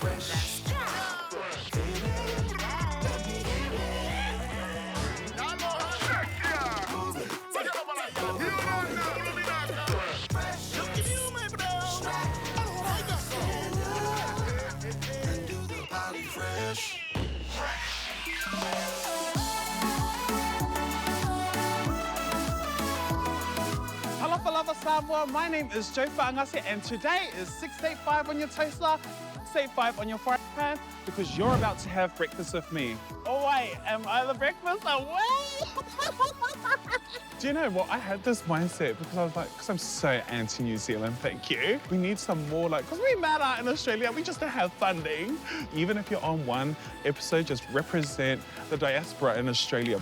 Hello, Samoa. My name is Joe Fa'angase, and today is 685 on your toaster, 685 on your frying pan, because you're about to have breakfast with me. Oh wait, am I the breakfast? Oh wait! Do you know what? I had this mindset because I was like, because I'm so anti-New Zealand, thank you. We need some more, like, because we matter in Australia, we just don't have funding. Even if you're on one episode, just represent the diaspora in Australia.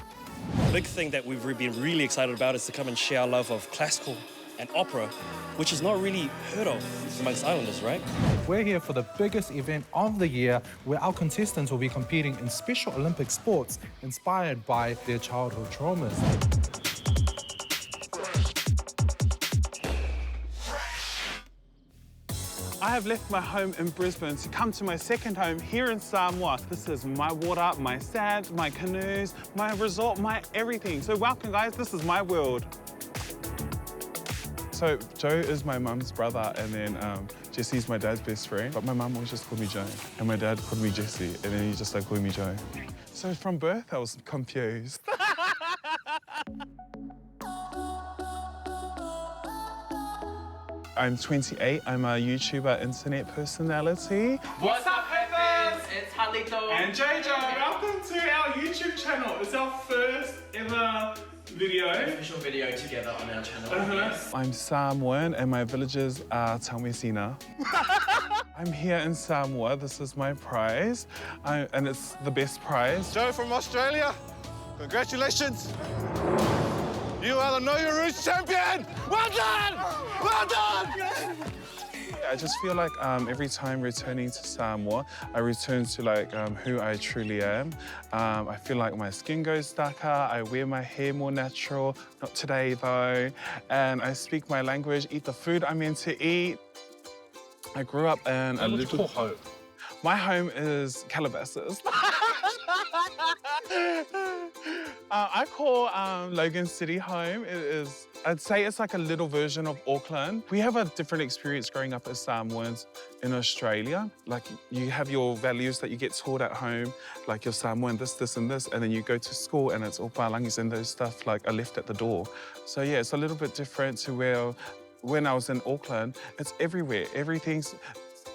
The big thing that we've been really excited about is to come and share our love of classical and opera, which is not really heard of amongst islanders, right? We're here for the biggest event of the year where our contestants will be competing in Special Olympic sports inspired by their childhood traumas. I have left my home in Brisbane to come to my second home here in Samoa. This is my water, my sand, my canoes, my resort, my everything. So welcome, guys. This is my world. So Joe is my mum's brother, and then Jesse's my dad's best friend. But my mum always just called me Joe, and my dad called me Jesse, and then he just started calling me Joe. So from birth, I was confused. I'm 28. I'm a YouTuber internet personality. What's up, Heathens? It's Halito. And JJ. Welcome to our YouTube channel. It's our first ever video. Official video together on our channel. Yes. I'm Samoan and my villages are Taumisina. I'm here in Samoa. This is my prize, and it's the best prize. Joe from Australia, congratulations. You are the Know Your Roots champion! Well done! Well done! I just feel like every time returning to Samoa, I return to like who I truly am. I feel like my skin goes darker, I wear my hair more natural, not today though, and I speak my language, eat the food I'm meant to eat. I grew up in a little home. My home is Calabasas. I call Logan City home. It is, I'd say it's like a little version of Auckland. We have a different experience growing up as Samoans in Australia. Like you have your values that you get taught at home, like you're Samoan, this, and this, and then you go to school and it's all palangis and those stuff like are left at the door. So yeah, it's a little bit different to where when I was in Auckland, it's everywhere. Everything's,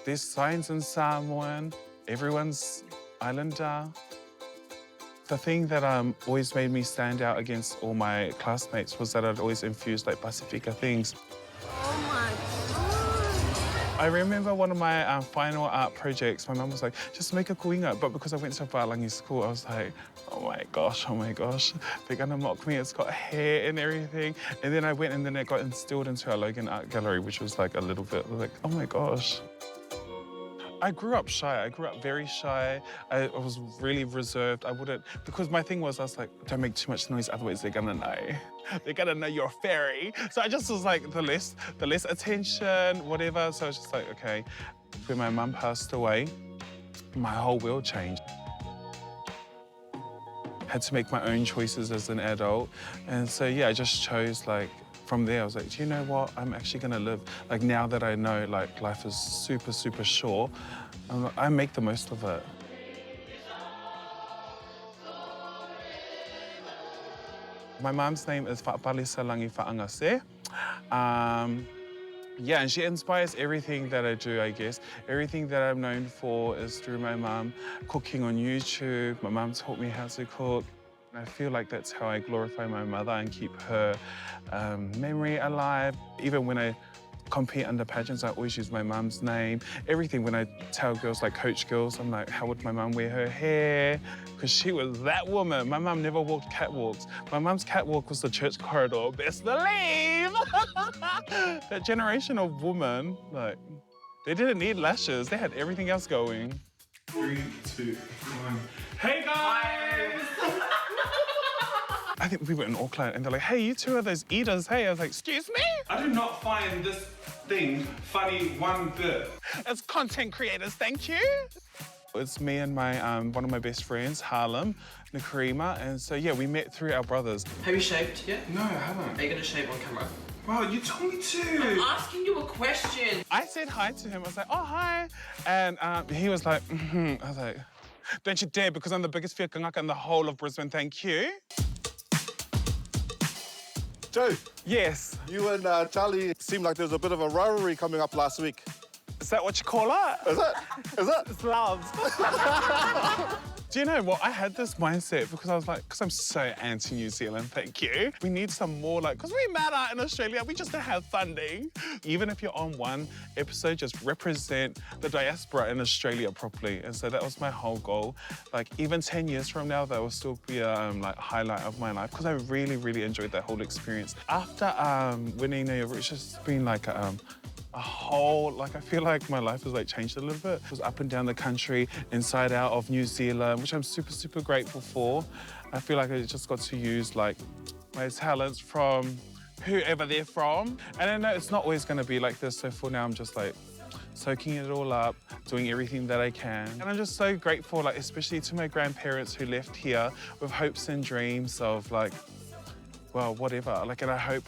there's signs in Samoan, everyone's islander. The thing that always made me stand out against all my classmates was that I'd always infused like Pacifica things. Oh my God. I remember one of my final art projects, my mum was like, just make a kuinga. But because I went to Palangi school, I was like, oh my gosh, they're gonna mock me. It's got hair and everything. And then I went and then it got instilled into our Logan Art Gallery, which was like a little bit like, oh my gosh. I grew up shy. I grew up very shy. I was really reserved. I wouldn't, because my thing was, I was like, don't make too much noise, otherwise they're gonna know. They're gonna know you're a fairy. So I just was like, the less attention, whatever. So I was just like, okay. When my mum passed away, my whole world changed. Had to make my own choices as an adult. And so, yeah, I just chose like, from there, I was like, do you know what? I'm actually gonna live. Like now that I know like life is super, super short, I make the most of it. My mom's name is Fa'apalisa Langi Fa'angase. Yeah, and she inspires everything that I do, I guess. Everything that I'm known for is through my mom. Cooking on YouTube, my mom taught me how to cook. I feel like that's how I glorify my mother and keep her memory alive. Even when I compete under pageants, I always use my mum's name. Everything, when I tell girls, like coach girls, I'm like, how would my mum wear her hair? Because she was that woman. My mum never walked catwalks. My mum's catwalk was the church corridor, best believe. That generation of woman, like, they didn't need lashes. They had everything else going. 3, 2, 1. Hey, guys! I think we were in Auckland and they're like, hey, you two are those eaters, hey. I was like, excuse me? I do not find this thing funny one bit. It's content creators, thank you. It's me and my one of my best friends, Harlem, Nakarima, and so yeah, we met through our brothers. Have you shaved yet? No, I haven't. Are you gonna shave on camera? Wow, you told me to. I'm asking you a question. I said hi to him. I was like, oh, hi. And he was like, I was like, don't you dare, because I'm the biggest whiakangaka in the whole of Brisbane, thank you. Joe, Yes. you and Charlie seemed like there was a bit of a rivalry coming up last week. Is that what you call it? Is it? Is it? It's love. Do you know what? I had this mindset because I was like, because I'm so anti-New Zealand, thank you. We need some more, like, because we matter in Australia, we just don't have funding. Even if you're on one episode, just represent the diaspora in Australia properly. And so that was my whole goal. Like, even 10 years from now, that will still be a like, highlight of my life because I really, really enjoyed that whole experience. After winning it's just been like a whole, like, I feel like my life has like changed a little bit. It was up and down the country, inside out of New Zealand, which I'm super, super grateful for. I feel like I just got to use like my talents from whoever they're from. And I know it's not always gonna be like this, so for now I'm just like soaking it all up, doing everything that I can. And I'm just so grateful, like, especially to my grandparents who left here with hopes and dreams of like, well, whatever. Like, and I hope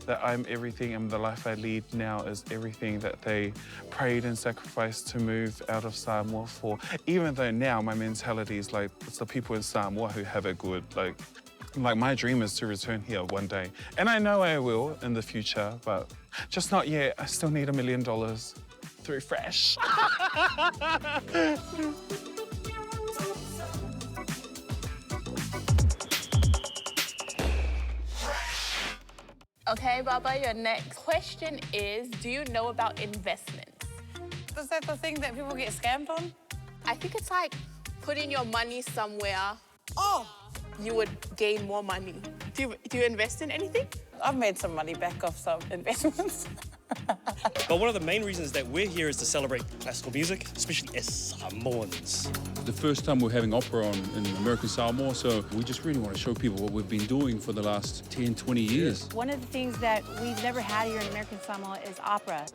that I'm everything and the life I lead now is everything that they prayed and sacrificed to move out of Samoa for. Even though now my mentality is like, it's the people in Samoa who have it good. Like my dream is to return here one day. And I know I will in the future, but just not yet. I still need $1 million through Fresh. Okay, Baba, your next question is, do you know about investments? Is that the thing that people get scammed on? I think it's like putting your money somewhere, Oh, you would gain more money. Do you invest in anything? I've made some money back off some investments. But one of the main reasons that we're here is to celebrate classical music, especially as Samoans. The first time we're having opera on in American Samoa, so we just really want to show people what we've been doing for the last 10, 20 years. One of the things that we've never had here in American Samoa is opera.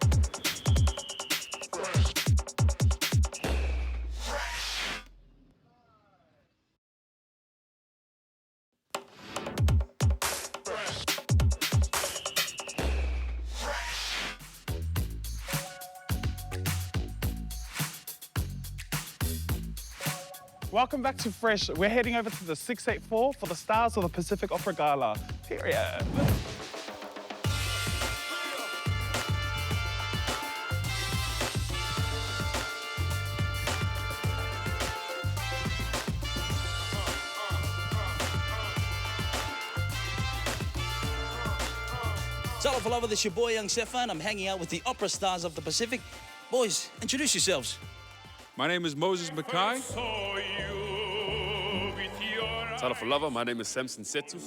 Welcome back to Fresh. We're heading over to the 684 for the Stars of the Pacific Opera Gala. Period. Hello, for love, this is your boy, Young Stefan. I'm hanging out with the opera stars of the Pacific. Boys, introduce yourselves. My name is Moses Mackay. Talofa lover, my name is Samson Setu.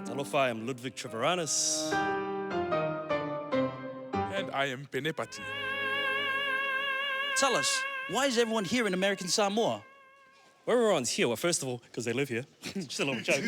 Talofa, I'm Ludwig Trevoranis. And I am Penepati. Tell us, why is everyone here in American Samoa? Well, everyone's here, well, first of all, because they live here. Just a little joke.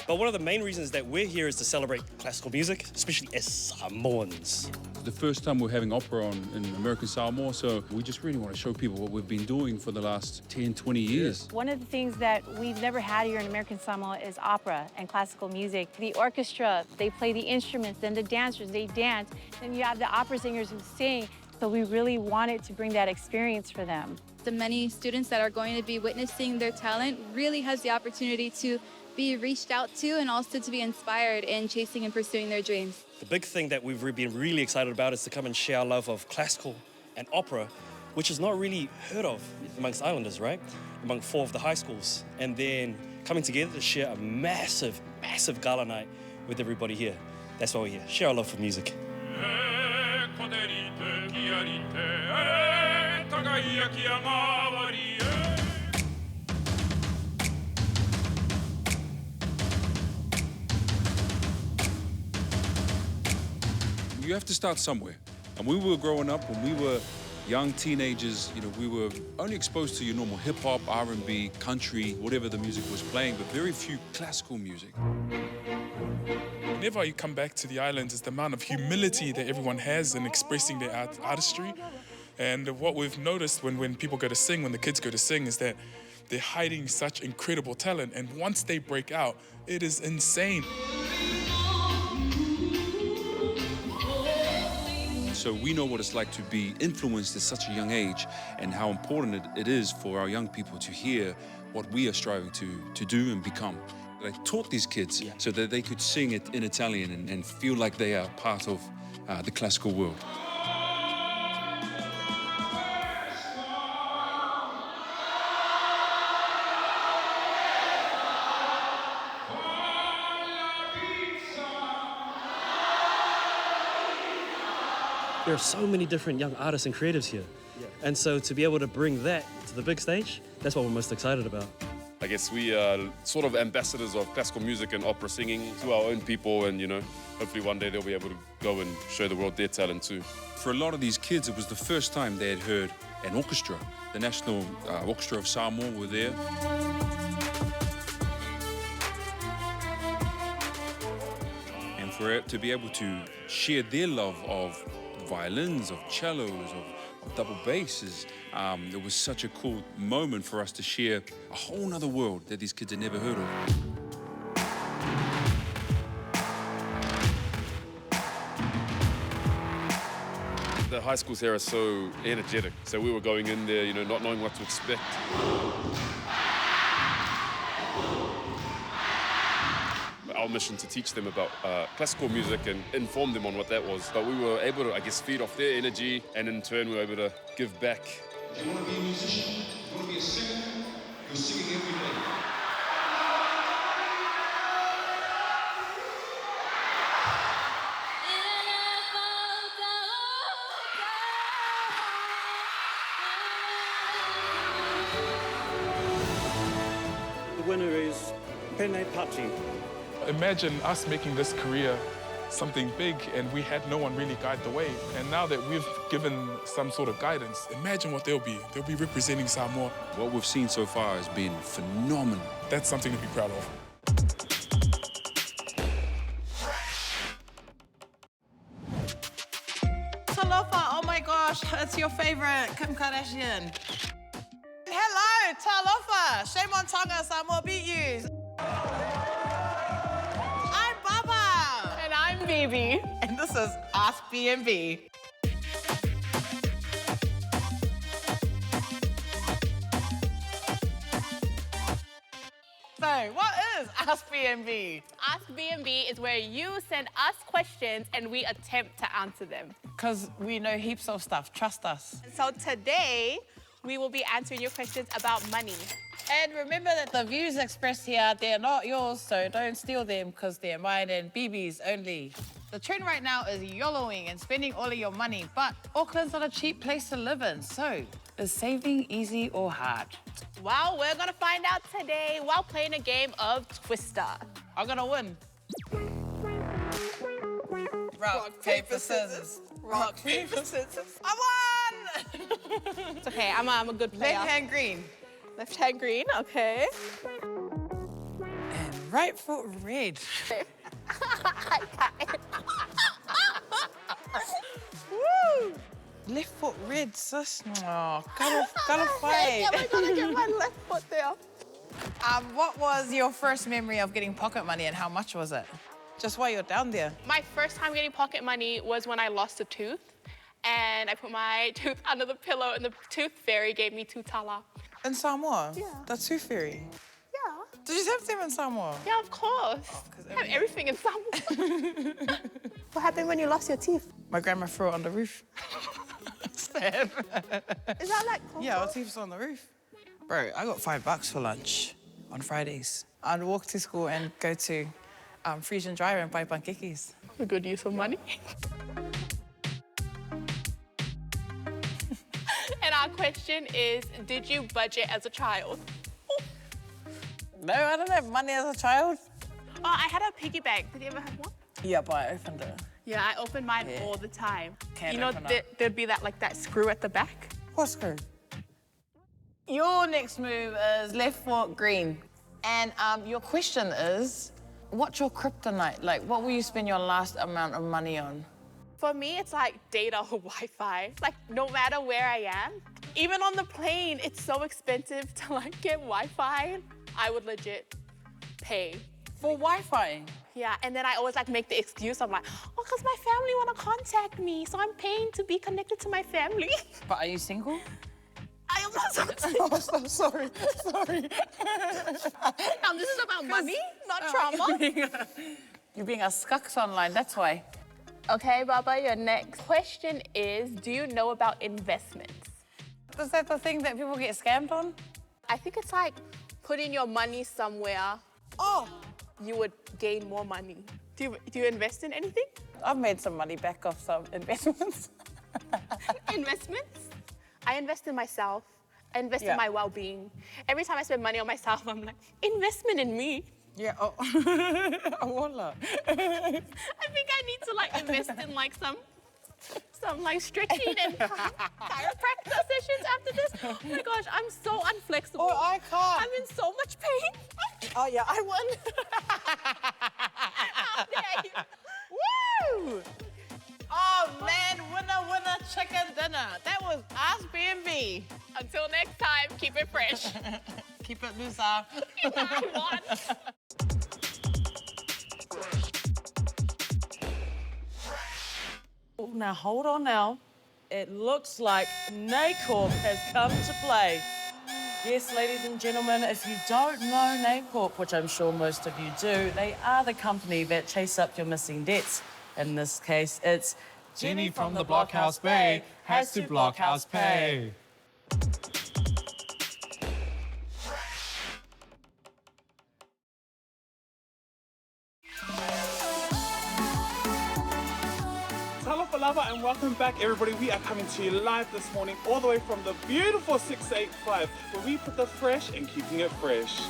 But one of the main reasons that we're here is to celebrate classical music, especially as Samoans. The first time we're having opera on in American Samoa, so we just really want to show people what we've been doing for the last 10, 20 years. One of the things that we've never had here in American Samoa is opera and classical music. The orchestra, they play the instruments, then the dancers, they dance. Then you have the opera singers who sing. So we really wanted to bring that experience for them. The many students that are going to be witnessing their talent really has the opportunity to be reached out to and also to be inspired in chasing and pursuing their dreams. The big thing that we've been really excited about is to come and share our love of classical and opera, which is not really heard of amongst islanders, right? Among 4 of the high schools. And then coming together to share a massive, massive gala night with everybody here. That's why we're here. Share our love for music. You have to start somewhere. And when we were growing up, when we were young teenagers, you know, we were only exposed to your normal hip-hop, R&B, country, whatever the music was playing, but very few classical music. whenever you come back to the islands, is the amount of humility that everyone has in expressing their artistry. And what we've noticed when people go to sing, when the kids go to sing, is that they're hiding such incredible talent. And once they break out, it is insane. So we know what it's like to be influenced at such a young age and how important it is for our young people to hear what we are striving to do and become. I taught these kids so that they could sing it in Italian and feel like they are part of the classical world. There are so many different young artists and creatives here. And so to be able to bring that to the big stage, that's what we're most excited about. I guess we are sort of ambassadors of classical music and opera singing to our own people, and, you know, hopefully one day they'll be able to go and show the world their talent too. For a lot of these kids, it was the first time they had heard an orchestra. The National Orchestra of Samoa were there. And for it to be able to share their love of violins, of cellos, of double basses, it was such a cool moment for us to share a whole nother world that these kids had never heard of. The high schools here are so energetic, so we were going in there, you know, not knowing what to expect. Our mission to teach them about classical music and inform them on what that was. But we were able to, I guess, feed off their energy, and in turn we were able to give back. If you want to be a musician, you want to be a singer, you're singing every day. The winner is Pene Patti. Imagine us making this career something big and we had no one really guide the way. And now that we've given some sort of guidance, imagine what they'll be. They'll be representing Samoa. What we've seen so far has been phenomenal. That's something to be proud of. Talofa, oh my gosh, it's your favorite, Kim Kardashian. Hello, Talofa. Shame on Tonga, Samoa beat you. I'm Baba. And I'm Bibi. And this is Ask B&B. So, what is Ask B&B? Ask B&B is where you send us questions and we attempt to answer them. Because we know heaps of stuff, trust us. So today, we will be answering your questions about money. And remember that the views expressed here, they're not yours, so don't steal them because they're mine and BB's only. The trend right now is YOLOing and spending all of your money, but Auckland's not a cheap place to live in, so is saving easy or hard? Well, we're gonna find out today while playing a game of Twister. I'm gonna win. Rock, paper, scissors. Rock, paper, scissors. I won! It's okay, I'm a good player. Left hand green. Left hand green, okay. And right foot red. Woo! Left foot red, sis. Oh, gotta fight. I'm gonna get my left foot there. What was your first memory of getting pocket money and how much was it? Just while you're down there. My first time getting pocket money was when I lost a tooth. And I put my tooth under the pillow and the tooth fairy gave me 2 tala. In Samoa? Yeah. The tooth fairy? Yeah. Did you have them in Samoa? Yeah, of course. I have everything in Samoa. What happened when you lost your teeth? My grandma threw it on the roof. Sad. Is that like Yeah, our teeth's on the roof. Bro, I got $5 for lunch on Fridays. I'd walk to school and go to Frisian Dryer and buy pankekis. A good use of money. And our question is, did you budget as a child? No, I don't have money as a child. Oh, I had a piggy bank. Did you ever have one? Yeah, but I opened it. Yeah, I opened mine all the time. Can't you know, open up. there'd be that screw at the back. What screw? Your next move is left foot green. And your question is, What's your kryptonite? Like, what will you spend your last amount of money on? For me, it's like data or Wi-Fi. Like, no matter where I am, even on the plane, it's so expensive to like get Wi-Fi. I would legit pay. For Wi-Fi? Yeah, and then I always like make the excuse, I'm like, oh, because my family want to contact me, so I'm paying to be connected to my family. But are you single? I am not so single. Oh, so sorry. This is about money, not trauma. You're being a skux online, that's why. Okay, Baba, your next question is, do you know about investments? Is that the thing that people get scammed on? I think it's like putting your money somewhere. Oh! You would gain more money. Do you invest in anything? I've made some money back off some investments. Investments? I invest in myself. I invest in my well-being. Every time I spend money on myself, I'm like, investment in me. Yeah, oh. Voila. I think I need to like invest in like some like stretching and chiropractor sessions after this. Oh my gosh, I'm so unflexible. Oh, I can't. I'm in so much pain. Oh yeah, I won. How dare you? Woo! Oh man, winner, chicken dinner. That was Ask B&B. Until next time, keep it fresh. Keep it loose, I won. Now, hold on now. It looks like NACORP has come to play. Yes, ladies and gentlemen, if you don't know NACORP, which I'm sure most of you do, they are the company that chase up your missing debts. In this case, it's Jenny from the Blockhouse Bay has to Blockhouse pay. Talofa and welcome back, everybody. We are coming to you live this morning, all the way from the beautiful 685, where we put the fresh in keeping it fresh.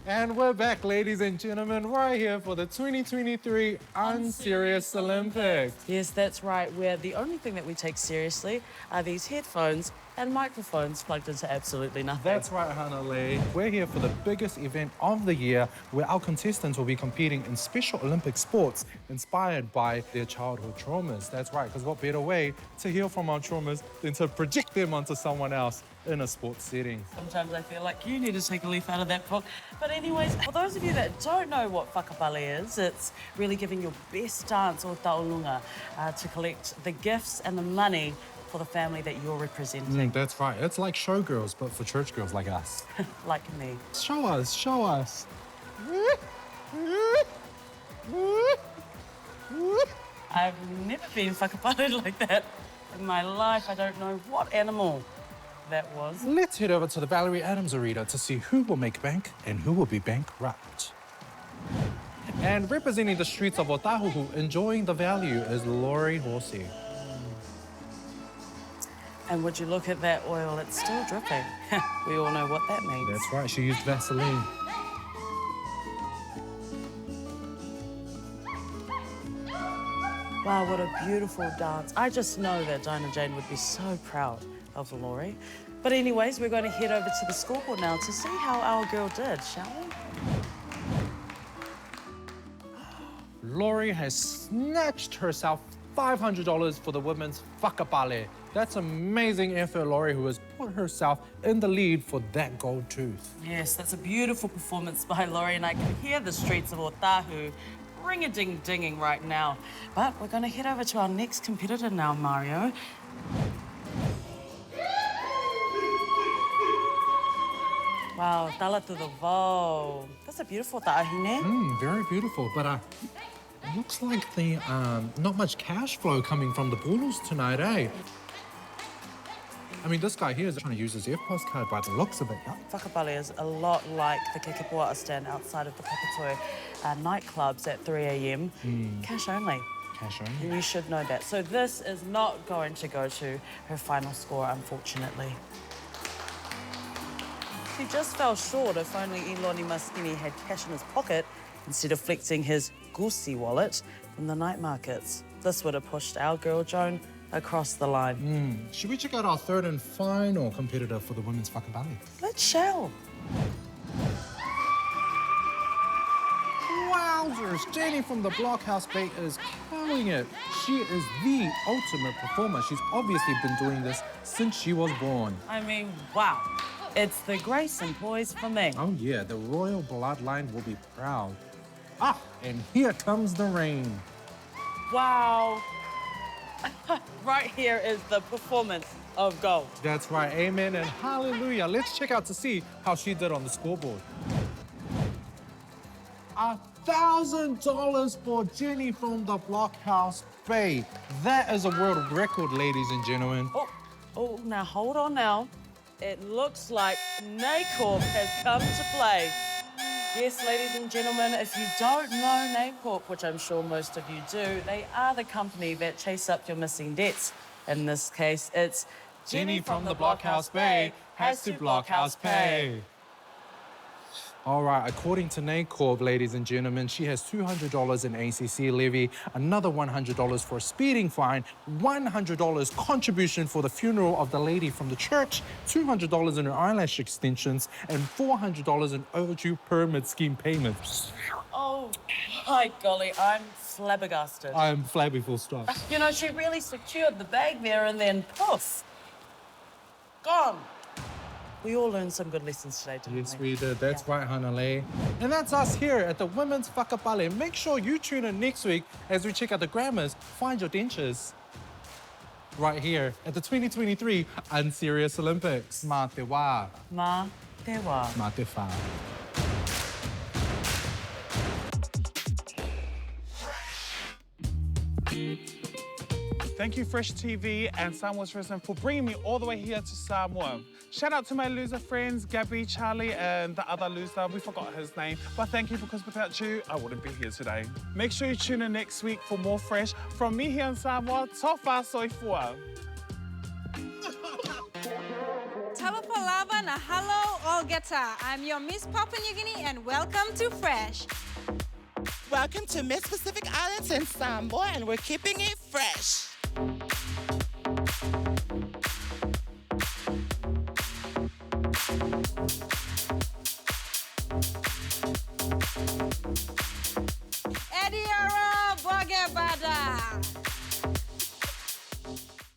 And we're back, ladies and gentlemen, right here for the 2023 Unserious Olympics. Yes, that's right, where the only thing that we take seriously are these headphones and microphones plugged into absolutely nothing. That's right, Hannah Lee. We're here for the biggest event of the year, where our contestants will be competing in Special Olympic sports inspired by their childhood traumas. That's right, because what better way to heal from our traumas than to project them onto someone else in a sports setting. Sometimes I feel like you need to take a leaf out of that book. But anyways, for those of you that don't know what whakapale is, it's really giving your best dance o taulunga to collect the gifts and the money for the family that you're representing. That's right. It's like showgirls, but for church girls like us. Like me. Show us, show us. I've never been whakapale like that in my life. I don't know what animal that was. Let's head over to the Valerie Adams Arena to see who will make bank and who will be bankrupt. And representing the streets of Otahuhu, enjoying the value, is Laurie Horsey. And would you look at that oil, it's still dripping. We all know what that means. That's right, she used Vaseline. Wow, what a beautiful dance. I just know that Dinah Jane would be so proud of Laurie. But anyways, we're going to head over to the scoreboard now to see how our girl did, shall we? Laurie has snatched herself $500 for the women's whakapale. That's amazing effort, Laurie, who has put herself in the lead for that gold tooth. Yes, that's a beautiful performance by Laurie, and I can hear the streets of Otahu ring-a-ding-dinging right now. But we're going to head over to our next competitor now, Mario. Wow, tala to the vo. That's a beautiful tahine. Very beautiful, but looks like the not much cash flow coming from the poodles tonight, eh? I mean, this guy here is trying to use his EFTPOS card by the looks of it. Yeah? Whakapale is a lot like the Kekepua'a stand outside of the Papatoe nightclubs at 3 a.m. Cash only. Cash only. And you should know that. So this is not going to go to her final score, unfortunately. He just fell short if only Iloni Maskini had cash in his pocket instead of flexing his goosey wallet from the night markets. This would have pushed our girl Joan across the line. Should we check out our third and final competitor for the women's whakabale? Let's shall. Wowzers! Jenny from the Blockhouse Bay is killing it. She is the ultimate performer. She's obviously been doing this since she was born. I mean, wow. It's the Grayson boys for me. Oh yeah, the royal bloodline will be proud. Ah, and here comes the rain. Wow. Right here is the performance of gold. That's right, amen and hallelujah. Let's check out to see how she did on the scoreboard. $1,000 for Jenny from the Blockhouse Bay. That is a world record, ladies and gentlemen. Oh, now hold on now. It looks like NACORP has come to play. Yes, ladies and gentlemen, if you don't know NACORP, which I'm sure most of you do, they are the company that chase up your missing debts. In this case, it's Jenny from the Blockhouse Bay has to Blockhouse pay. All right, according to NACORP, ladies and gentlemen, she has $200 in ACC levy, another $100 for a speeding fine, $100 contribution for the funeral of the lady from the church, $200 in her eyelash extensions, and $400 in overdue pyramid scheme payments. Oh, my golly, I'm flabbergasted. I'm flabby full stop. You know, she really secured the bag there and then poof, gone. We all learned some good lessons today, didn't we? Yes, we did. That's right, Hanalei. And that's us here at the Women's Whakapale. Make sure you tune in next week as we check out the grammars, find your dentures. Right here at the 2023 Unserious Olympics. Ma te wā. Ma te wā. Ma te whā. Thank you, Fresh TV and Samoa's Risen for bringing me all the way here to Samoa. Shout out to my loser friends, Gabby, Charlie, and the other loser. We forgot his name. But thank you, because without you, I wouldn't be here today. Make sure you tune in next week for more Fresh from me here in Samoa. Tofa soifua. Tawapalava na hello all geta. I'm your Miss Papua New Guinea and welcome to Fresh. Welcome to Miss Pacific Islands in Samoa, and we're keeping it fresh.